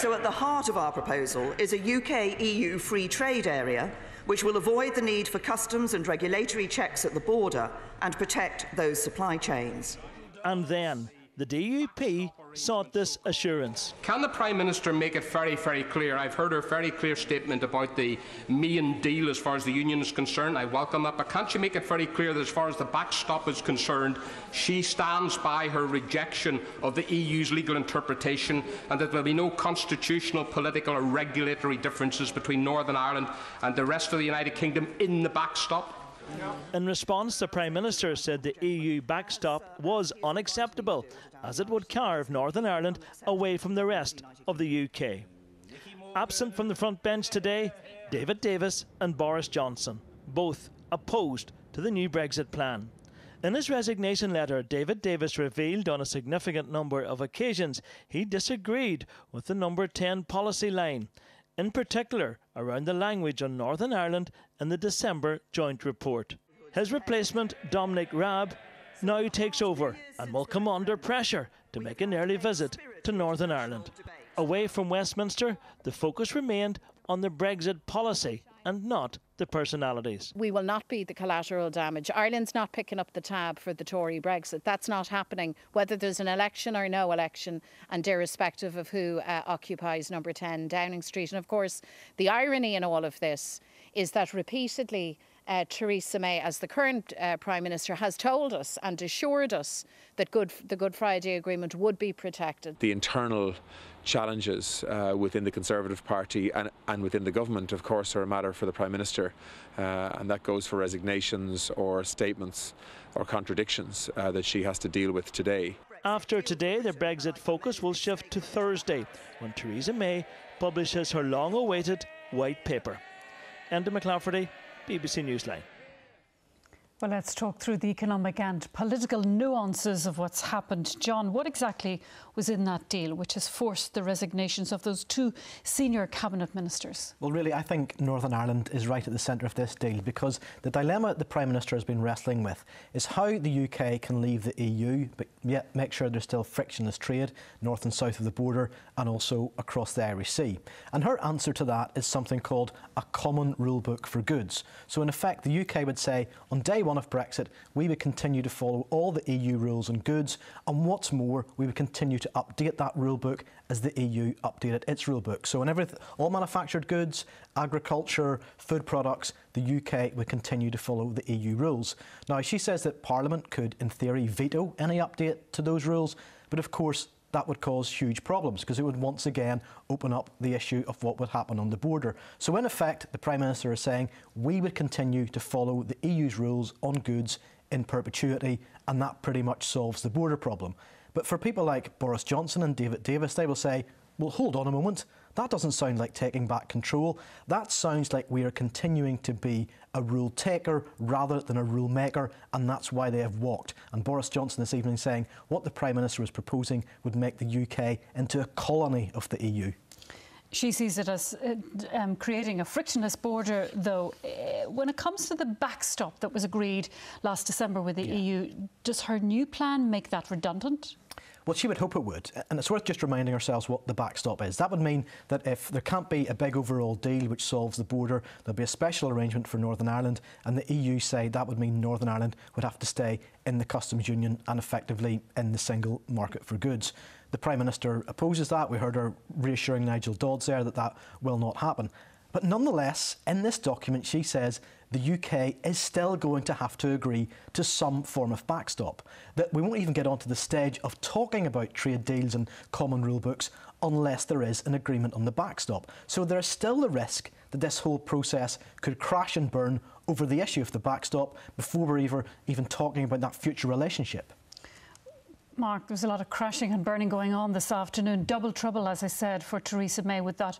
So at the heart of our proposal is a UK-EU free trade area which will avoid the need for customs and regulatory checks at the border and protect those supply chains. And then the DUP sought this assurance. Can the Prime Minister make it very, very clear? I've heard her very clear statement about the main deal as far as the Union is concerned. I welcome that. But can't she make it very clear that as far as the backstop is concerned, she stands by her rejection of the EU's legal interpretation and that there will be no constitutional, political or regulatory differences between Northern Ireland and the rest of the United Kingdom in the backstop? In response, the Prime Minister said the EU backstop was unacceptable, as it would carve Northern Ireland away from the rest of the UK. Absent from the front bench today, David Davis and Boris Johnson, both opposed to the new Brexit plan. In his resignation letter, David Davis revealed on a significant number of occasions he disagreed with the number 10 policy line, in particular around the language on Northern Ireland in the December joint report. His replacement, Dominic Raab, now takes over and will come under pressure to make an early visit to Northern Ireland. Away from Westminster, the focus remained on the Brexit policy and not the personalities. We will not be the collateral damage. Ireland's not picking up the tab for the Tory Brexit. That's not happening, whether there's an election or no election, and irrespective of who occupies number 10 Downing Street. And of course, the irony in all of this is that repeatedly Theresa May, as the current Prime Minister, has told us and assured us that the Good Friday Agreement would be protected. The internal challenges within the Conservative Party and within the government, of course, are a matter for the Prime Minister, and that goes for resignations or statements or contradictions that she has to deal with today. After today, the Brexit focus will shift to Thursday, when Theresa May publishes her long-awaited White Paper. Enda McLafferty, BBC Newsline. Well, let's talk through the economic and political nuances of what's happened. John, what exactly was in that deal which has forced the resignations of those two senior cabinet ministers? Well, really, I think Northern Ireland is right at the centre of this deal, because the dilemma the Prime Minister has been wrestling with is how the UK can leave the EU but yet make sure there's still frictionless trade north and south of the border and also across the Irish Sea. And her answer to that is something called a common rule book for goods. So in effect, the UK would say on day one of Brexit, we would continue to follow all the EU rules on goods, and what's more, we would continue to update that rule book as the EU updated its rule book. So in all manufactured goods, agriculture, food products, the UK would continue to follow the EU rules. Now, she says that Parliament could, in theory, veto any update to those rules, but of course, that would cause huge problems because it would once again open up the issue of what would happen on the border. So in effect, the Prime Minister is saying we would continue to follow the EU's rules on goods in perpetuity, and that pretty much solves the border problem. But for people like Boris Johnson and David Davis, they will say, well, hold on a moment. That doesn't sound like taking back control. That sounds like we are continuing to be a rule taker rather than a rule maker, and that's why they have walked. And Boris Johnson this evening saying what the Prime Minister was proposing would make the UK into a colony of the EU. She sees it as creating a frictionless border, though. When it comes to the backstop that was agreed last December with the EU, does her new plan make that redundant? Well, she would hope it would, and it's worth just reminding ourselves what the backstop is. That would mean that if there can't be a big overall deal which solves the border, there'll be a special arrangement for Northern Ireland, and the EU say that would mean Northern Ireland would have to stay in the customs union and effectively in the single market for goods. The Prime Minister opposes that. We heard her reassuring Nigel Dodds there that that will not happen. But nonetheless, in this document, she says the UK is still going to have to agree to some form of backstop. That we won't even get onto the stage of talking about trade deals and common rule books unless there is an agreement on the backstop. So there is still the risk that this whole process could crash and burn over the issue of the backstop before we're even talking about that future relationship. Mark, there's a lot of crashing and burning going on this afternoon. Double trouble, as I said, for Theresa May with that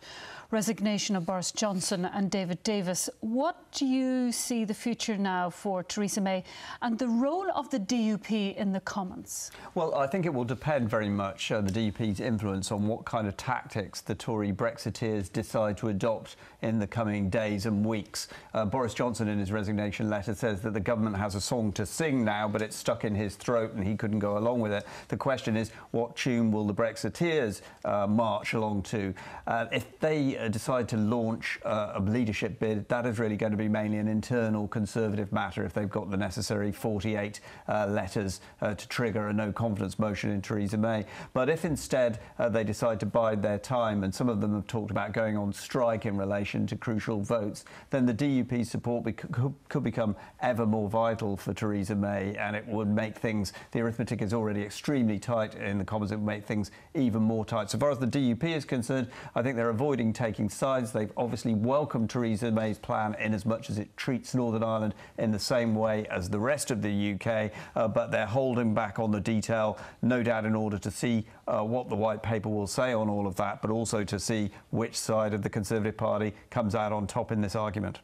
resignation of Boris Johnson and David Davis. What do you see the future now for Theresa May and the role of the DUP in the Commons? Well, I think it will depend very much, the DUP's influence, on what kind of tactics the Tory Brexiteers decide to adopt in the coming days and weeks. Boris Johnson, in his resignation letter, says that the government has a song to sing now, but it's stuck in his throat and he couldn't go along with it. The question is, what tune will the Brexiteers march along to? If they decide to launch a leadership bid, that is really going to be mainly an internal Conservative matter if they've got the necessary 48 letters to trigger a no-confidence motion in Theresa May. But if instead they decide to bide their time, and some of them have talked about going on strike in relation to crucial votes, then the DUP's support could become ever more vital for Theresa May, and it would make things, the arithmetic is already extremely tight in the Commons, it would make things even more tight. So far as the DUP is concerned, I think they're avoiding taking sides. They've obviously welcomed Theresa May's plan in as much as it treats Northern Ireland in the same way as the rest of the UK, but they're holding back on the detail, no doubt in order to see what the White Paper will say on all of that, but also to see which side of the Conservative Party comes out on top in this argument.